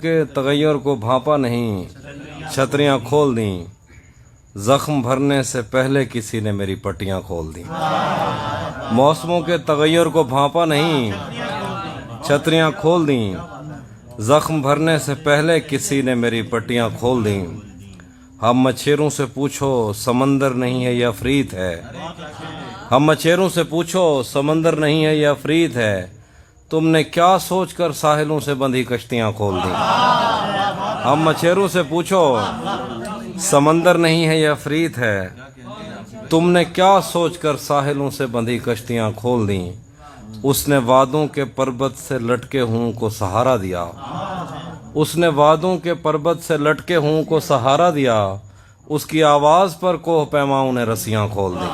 کے تغیر کو بھانپا نہیں، چھتریاں کھول دیں، زخم بھرنے سے پہلے کسی نے میری پٹیاں کھول دیں۔ موسموں کے تغیر کو بھانپا نہیں، چھتریاں کھول دیں، زخم بھرنے سے پہلے کسی نے میری پٹیاں کھول دیں۔ ہم مچھیروں سے پوچھو سمندر نہیں ہے یہ عفریت ہے، ہم مچھیروں سے پوچھو سمندر نہیں ہے یہ عفریت ہے، تم نے کیا سوچ کر ساحلوں سے بندھی کشتیاں کھول دیں۔ ہم مچھیروں سے پوچھو سمندر نہیں ہے یہ عفریت ہے، تم نے کیا سوچ کر ساحلوں سے بندھی کشتیاں کھول دیں۔ اس نے وادوں کے پربت سے لٹکے ہوں کو سہارا دیا، اس نے وادوں کے پربت سے لٹکے ہوں کو سہارا دیا، اس کی آواز پر کوہ پیماؤں نے رسیاں کھول دیں۔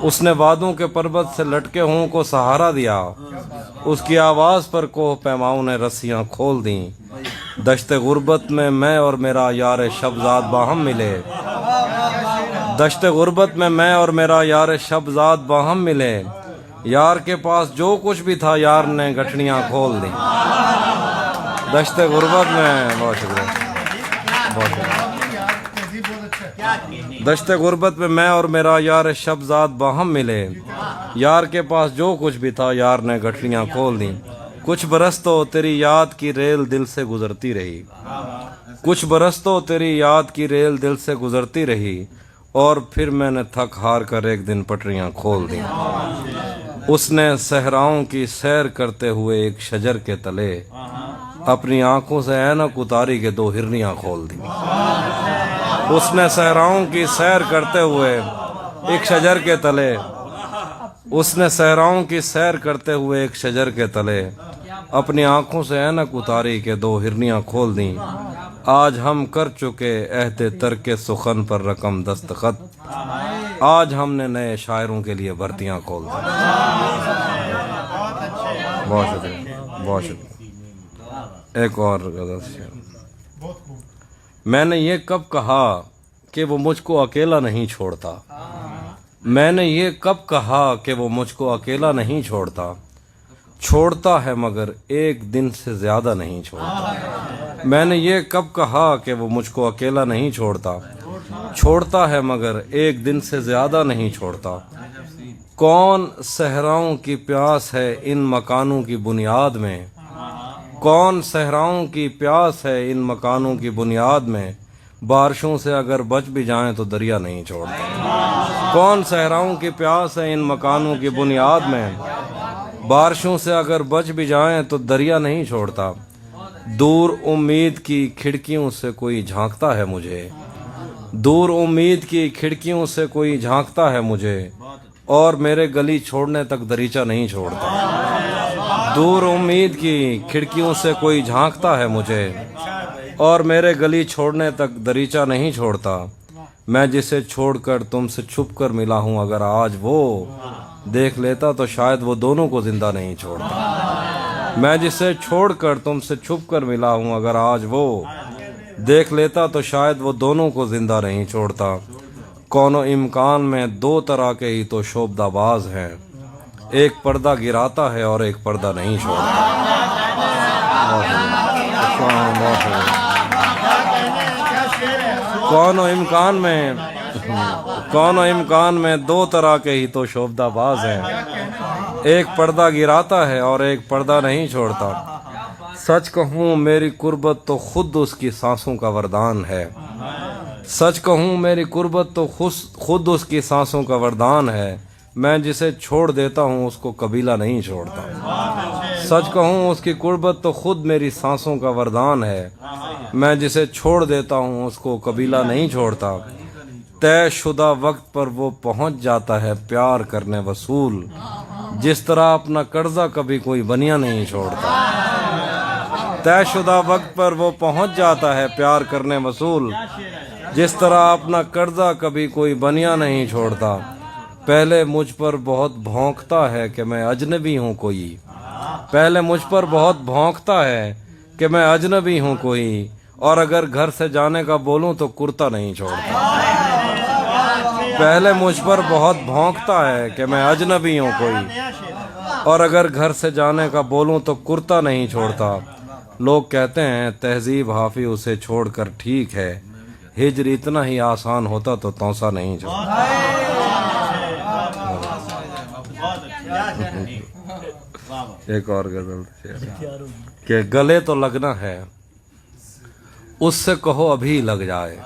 اس نے وادوں کے پربت سے لٹکے ہوں کو سہارا دیا، اس کی آواز پر کوہ پیماؤں نے رسیاں کھول دیں۔ دشت غربت میں اور میرا یار شبزاد باہم ملے، دشت غربت میں اور میرا یار شبزاد باہم ملے، یار کے پاس جو کچھ بھی تھا یار نے گٹھڑیاں کھول دیں۔ دشت غربت میں بہت شکریہ، بہت شکریہ۔ دشت غربت میں اور میرا یار شبزاد باہم ملے، یار کے پاس جو کچھ بھی تھا یار نے گٹھڑیاں کھول دیں۔ کچھ برس تو تیری یاد کی ریل دل سے گزرتی رہی، کچھ برس تو تیری یاد کی ریل دل سے گزرتی رہی، اور پھر میں نے تھک ہار کر ایک دن پٹریاں کھول دیں۔ اس نے صحراؤں کی سیر کرتے ہوئے ایک شجر کے تلے اپنی آنکھوں سے اینک اتاری کے دو ہرنیاں کھول دیں۔ اس نے صحراؤں کی سیر کرتے ہوئے ایک شجر کے تلے، اس نے صحراؤں کی سیر کرتے ہوئے ایک شجر کے تلے اپنی آنکھوں سے اینک اتاری کے دو ہرنیاں کھول دیں۔ آج ہم کر چکے عہد ترک سخن پر رقم دستخط، آج ہم نے نئے شاعروں کے لیے بھرتیاں کھول دی۔ بہت شکریہ، بہت شکریہ۔ ایک اور غزل شعر۔ میں نے یہ کب کہا کہ وہ مجھ کو اکیلا نہیں چھوڑتا، میں نے یہ کب کہا کہ وہ مجھ کو اکیلا نہیں چھوڑتا، چھوڑتا ہے مگر ایک دن سے زیادہ نہیں چھوڑتا۔ میں نے یہ کب کہا کہ وہ مجھ کو اکیلا نہیں چھوڑتا، چھوڑتا ہے مگر ایک دن سے زیادہ نہیں چھوڑتا۔ کون صحراؤں کی پیاس ہے ان مکانوں کی بنیاد میں، کون صحراؤں کی پیاس ہے ان مکانوں کی بنیاد میں، بارشوں سے اگر بچ بھی جائیں تو دریا نہیں چھوڑتا۔ کون صحراؤں کی پیاس ہے ان مکانوں کی بنیاد میں، بارشوں سے اگر بچ بھی جائیں تو دریا نہیں چھوڑتا۔ دور امید کی کھڑکیوں سے کوئی جھانکتا ہے مجھے، دور امید کی کھڑکیوں سے کوئی جھانکتا ہے مجھے، اور میرے گلی چھوڑنے تک دریچہ نہیں چھوڑتا۔ دور امید کی کھڑکیوں سے کوئی جھانکتا ہے مجھے، اور میرے گلی چھوڑنے تک دریچہ نہیں چھوڑتا۔ میں جسے چھوڑ کر تم سے چھپ کر ملا ہوں، اگر آج وہ دیکھ لیتا تو شاید وہ دونوں کو زندہ نہیں چھوڑتا۔ میں جسے چھوڑ کر تم سے چھپ کر ملا ہوں، اگر آج وہ دیکھ لیتا تو شاید وہ دونوں کو زندہ نہیں چھوڑتا۔ کون و امکان میں دو طرح کے ہی تو شعبدہ باز ہیں، ایک پردہ گراتا ہے اور ایک پردہ نہیں چھوڑتا۔ کون و امکان میں دو طرح کے ہی تو شعبدہ باز ہیں، ایک پردہ گراتا ہے اور ایک پردہ نہیں چھوڑتا۔ سچ کہوں میری قربت تو خود اس کی سانسوں کا وردان ہے، سچ کہوں میری قربت تو خود اس کی سانسوں کا وردان ہے، میں جسے چھوڑ دیتا ہوں اس کو قبیلہ نہیں چھوڑتا۔ سچ کہوں اس کی قربت تو خود میری سانسوں کا وردان ہے، میں جسے چھوڑ دیتا ہوں اس کو قبیلہ نہیں چھوڑتا۔ طے شدہ وقت پر وہ پہنچ جاتا ہے پیار کرنے وصول، جس طرح اپنا قرضہ کبھی کوئی بنیا نہیں چھوڑتا۔ طے شدہ وقت پر وہ پہنچ جاتا ہے پیار کرنے وصول، جس طرح اپنا قرضہ کبھی کوئی بنیا نہیں چھوڑتا۔ پہلے مجھ پر بہت بھونکتا ہے کہ میں اجنبی ہوں کوئی، پہلے مجھ پر بہت بھونکتا ہے کہ میں اجنبی ہوں کوئی، اور اگر گھر سے جانے کا بولوں تو کرتا نہیں چھوڑتا۔ پہلے مجھ پر بہت بھونکتا ہے کہ میں اجنبی ہوں کوئی، اور اگر گھر سے جانے کا بولوں تو کرتا نہیں چھوڑتا. لوگ کہتے ہیں تہذیب حافظ اسے چھوڑ کر ٹھیک ہے, ہجر اتنا ہی آسان ہوتا تو توسا نہیں چھوڑتا. ایک اور غزل کہ گلے تو لگنا ہے اس سے کہو ابھی لگ جائے.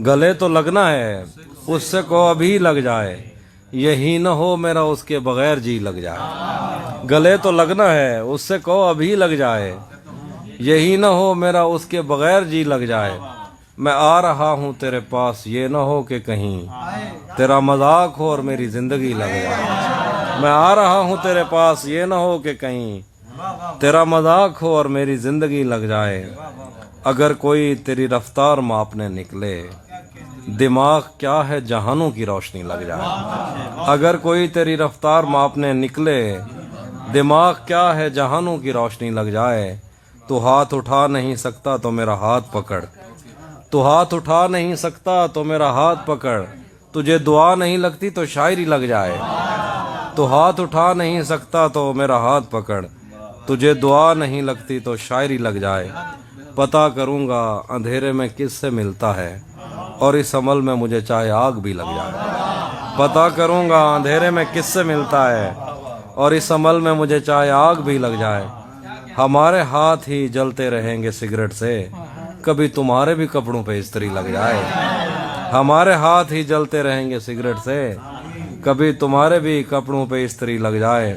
گلے تو لگنا ہے اس سے کہو ابھی لگ جائے, یہی نہ ہو میرا اس کے بغیر جی لگ جائے. گلے تو لگنا ہے اس سے کہو ابھی لگ جائے, یہی نہ ہو میرا اس کے بغیر جی لگ جائے. میں آ رہا ہوں تیرے پاس یہ نہ ہو کہ کہیں تیرا مذاق ہو اور میری زندگی لگ جائے. میں آ رہا ہوں تیرے پاس یہ نہ ہو کہ کہیں تیرا مذاق ہو اور میری زندگی لگ جائے. اگر کوئی تیری رفتار ماپنے نکلے دماغ کیا ہے جہانوں کی روشنی لگ جائے. اگر کوئی تیری رفتار ماپنے نکلے دماغ کیا ہے جہانوں کی روشنی لگ جائے. تو ہاتھ اٹھا نہیں سکتا تو میرا ہاتھ پکڑ, تو ہاتھ اٹھا نہیں سکتا تو میرا ہاتھ پکڑ. تجھے دعا نہیں لگتی تو شاعری لگ جائے. تو ہاتھ اٹھا نہیں سکتا تو میرا ہاتھ پکڑ, تجھے دعا نہیں لگتی تو شاعری لگ جائے. پتا کروں گا اندھیرے میں کس سے ملتا ہے اور اس عمل میں مجھے چاہے آگ بھی لگ جائے. پتا کروں گا اندھیرے میں کس سے ملتا ہے اور اس عمل میں مجھے چاہے آگ بھی لگ جائے. ہمارے ہاتھ ہی جلتے رہیں گے سگریٹ سے, کبھی تمہارے بھی کپڑوں پہ استری لگ جائے. ہمارے ہاتھ ہی جلتے رہیں گے سگریٹ سے, کبھی تمہارے بھی کپڑوں پہ استری لگ جائے.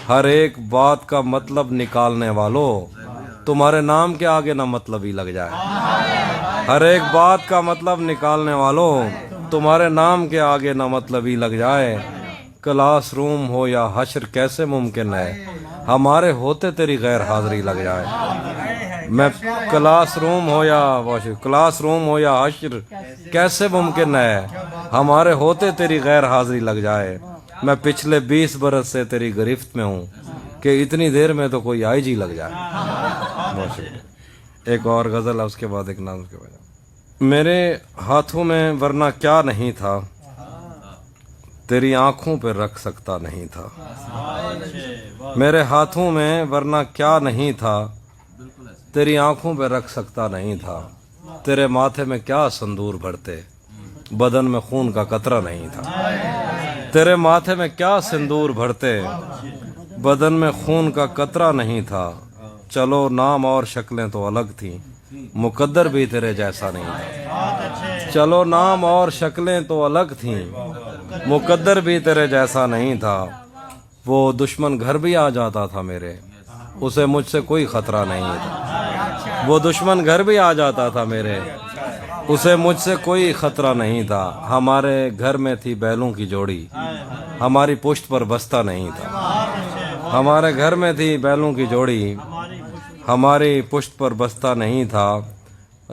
ہر ایک بات کا مطلب نکالنے والوں تمہارے نام کے آگے نہ مطلب ہی لگ جائے. ہر ایک بات کا مطلب نکالنے والوں تمہارے نام کے آگے نہ مطلب ہی لگ جائے. کلاس روم ہو یا حشر کیسے ممکن ہے ہمارے ہوتے تیری غیر حاضری لگ جائے. میں کلاس روم ہو یا حشر کیسے ممکن ہے ہمارے ہوتے تیری غیر حاضری لگ جائے. میں پچھلے 20 برس سے تیری گرفت میں ہوں کہ اتنی دیر میں تو کوئی آئی جی لگ جائے. بہت شکریہ. ایک اور غزل ہے اس کے بعد ایک نظم کے بعد. میرے ہاتھوں میں ورنہ کیا نہیں تھا تیری آنکھوں پہ رکھ سکتا نہیں تھا. میرے ہاتھوں میں ورنہ کیا نہیں تھا تیری آنکھوں پہ رکھ سکتا نہیں تھا. تیرے ماتھے میں کیا سندور بھرتے بدن میں خون کا قطرہ نہیں تھا. تیرے ماتھے میں کیا سندور بھرتے بدن میں خون کا قطرہ نہیں تھا. چلو نام اور شکلیں تو الگ تھیں مقدر بھی تیرے جیسا نہیں تھا. چلو نام اور شکلیں تو الگ تھیں مقدر بھی تیرے جیسا نہیں تھا. وہ دشمن گھر بھی آ جاتا تھا میرے اسے مجھ سے کوئی خطرہ نہیں تھا. وہ دشمن گھر بھی آ جاتا تھا میرے اسے مجھ سے کوئی خطرہ نہیں تھا. ہمارے گھر میں تھی بیلوں کی جوڑی ہماری پشت پر بستہ نہیں تھا. ہمارے گھر میں تھی بیلوں کی جوڑی ہماری پشت پر بستہ نہیں تھا.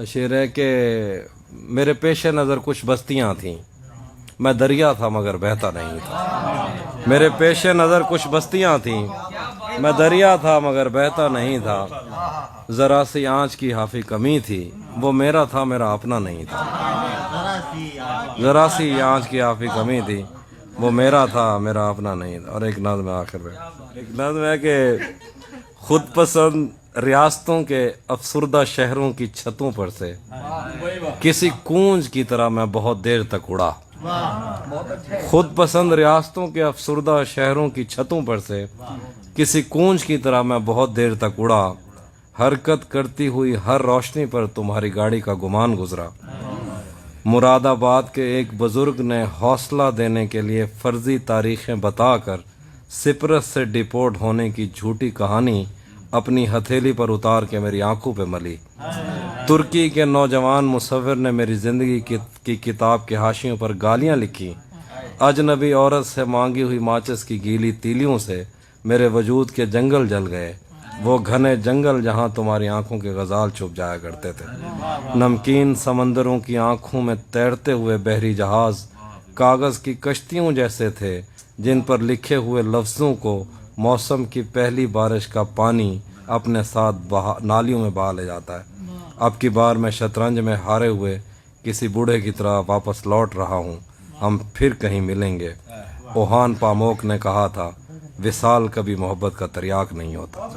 شعر ہے کہ میرے پیش نظر کچھ بستیاں تھیں میں دریا تھا مگر بہتا نہیں تھا. میرے پیش نظر کچھ بستیاں تھیں میں دریا تھا مگر بہتا نہیں تھا. ذرا سی آنچ کی حافظ کمی تھی وہ میرا تھا میرا اپنا نہیں تھا. ذرا سی آنچ کی حافظ کمی تھی وہ میرا تھا میرا اپنا نہیں تھا. اور ایک نظم آخر میں ایک نظم ہے کہ خود پسند ریاستوں کے افسردہ شہروں کی چھتوں پر سے کسی کونج کی طرح میں بہت دیر تک اڑا. خود پسند ریاستوں کے افسردہ شہروں کی چھتوں پر سے کسی کونج کی طرح میں بہت دیر تک اڑا. حرکت کرتی ہوئی ہر روشنی پر تمہاری گاڑی کا گمان گزرا. مراد آباد کے ایک بزرگ نے حوصلہ دینے کے لیے فرضی تاریخیں بتا کر سپرس سے ڈپورٹ ہونے کی جھوٹی کہانی اپنی ہتھیلی پر اتار کے میری آنکھوں پہ ملی. ترکی کے نوجوان مصور نے میری زندگی کی کتاب کے حاشیوں پر گالیاں لکھی. اجنبی عورت سے مانگی ہوئی ماچس کی گیلی تیلیوں سے میرے وجود کے جنگل جل گئے. وہ گھنے جنگل جہاں تمہاری آنکھوں کے غزال چھپ جایا کرتے تھے. نمکین سمندروں کی آنکھوں میں تیرتے ہوئے بحری جہاز کاغذ کی کشتیوں جیسے تھے جن پر لکھے ہوئے لفظوں کو موسم کی پہلی بارش کا پانی اپنے ساتھ نالیوں میں بہا لے جاتا ہے. اب کی بار میں شطرنج میں ہارے ہوئے کسی بوڑھے کی طرح واپس لوٹ رہا ہوں. ہم پھر کہیں ملیں گے. اوہان پاموک نے کہا تھا وصال کبھی محبت کا تریاک نہیں ہوتا.